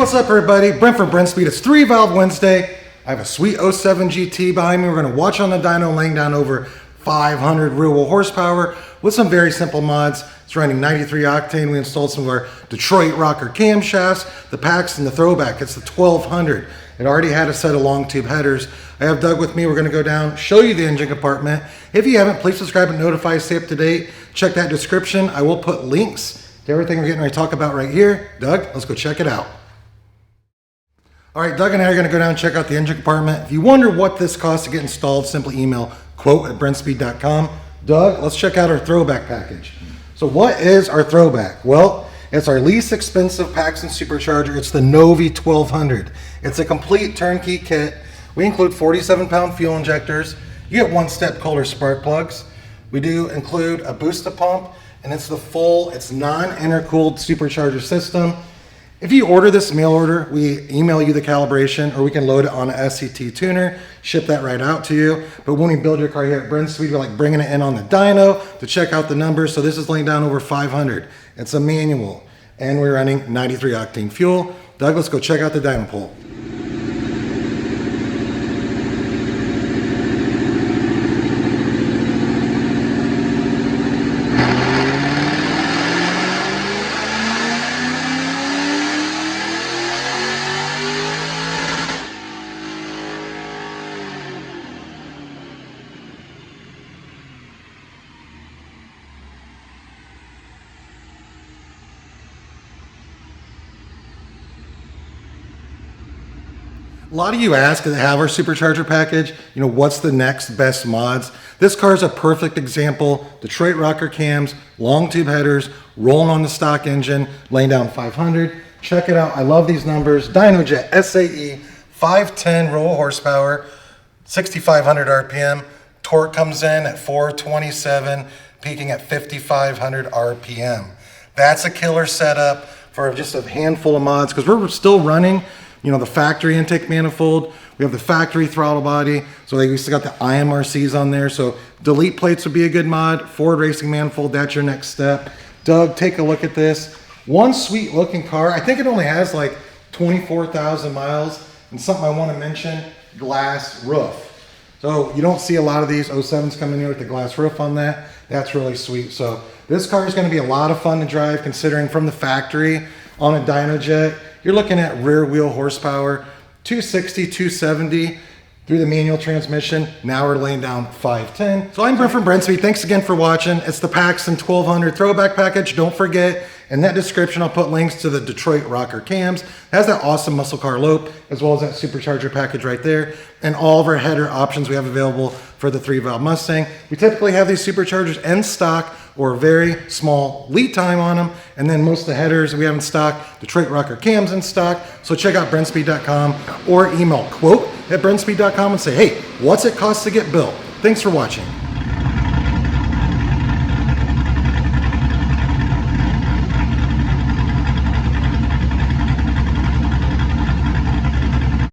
What's up everybody? Brent from Brenspeed. It's 3-valve Wednesday. I have a sweet 07 GT behind me. We're going to watch on the dyno, laying down over 500 real horsepower with some very simple mods. It's running 93 octane. We installed some of our Detroit rocker camshafts, the Paxton, the Throwback. It's the 1200. It already had a set of long tube headers. I have Doug with me. We're going to go down, show you the engine compartment. If you haven't, please subscribe and notify, stay up to date. Check that description. I will put links to everything we're getting ready to talk about right here. Doug, let's go check it out. All right, Doug and I are going to go down and check out the engine compartment. If you wonder what this costs to get installed, simply email quote@brenspeed.com. Doug, let's check out our Throwback package. So what is our Throwback? Well, it's our least expensive Paxton supercharger. It's the Novi 1200. It's a complete turnkey kit. We include 47-pound fuel injectors. You get one-step Kohler spark plugs. We do include a booster pump, and it's it's non-intercooled supercharger system. If you order this mail order, we email you the calibration, or we can load it on an SCT tuner, ship that right out to you. But when we build your car here at Brenspeed, we're like bringing it in on the dyno to check out the numbers. So this is laying down over 500. It's a manual, and we're running 93 octane fuel. Doug, let's go check out the dyno pole. A lot of you ask that have our supercharger package, what's the next best mods? This car is a perfect example. Detroit rocker cams, long tube headers, rolling on the stock engine, laying down 500. Check it out. I love these numbers. DynoJet SAE, 510 roll horsepower, 6,500 RPM. Torque comes in at 427, peaking at 5,500 RPM. That's a killer setup for just a handful of mods, because we're still running the factory intake manifold. We have the factory throttle body. So we still got the IMRCs on there. So delete plates would be a good mod. Ford racing manifold, that's your next step. Doug, take a look at this. One sweet looking car. I think it only has like 24,000 miles. And something I want to mention, glass roof. So you don't see a lot of these 07s coming in with the glass roof on that. That's really sweet. So this car is going to be a lot of fun to drive, considering from the factory on a DynoJet. You're looking at rear wheel horsepower, 260, 270 through the manual transmission. Now we're laying down 510. So I'm Brent from Brenspeed. Thanks again for watching. It's the Paxton 1200 Throwback package. Don't forget, in that description, I'll put links to the Detroit rocker cams. It has that awesome muscle car lope, as well as that supercharger package right there. And all of our header options we have available for the 3-valve Mustang. We typically have these superchargers in stock, or a very small lead time on them. And then most of the headers we have in stock, Detroit rocker cams in stock. So check out brenspeed.com or email quote@brenspeed.com and say, hey, what's it cost to get built? Thanks for watching.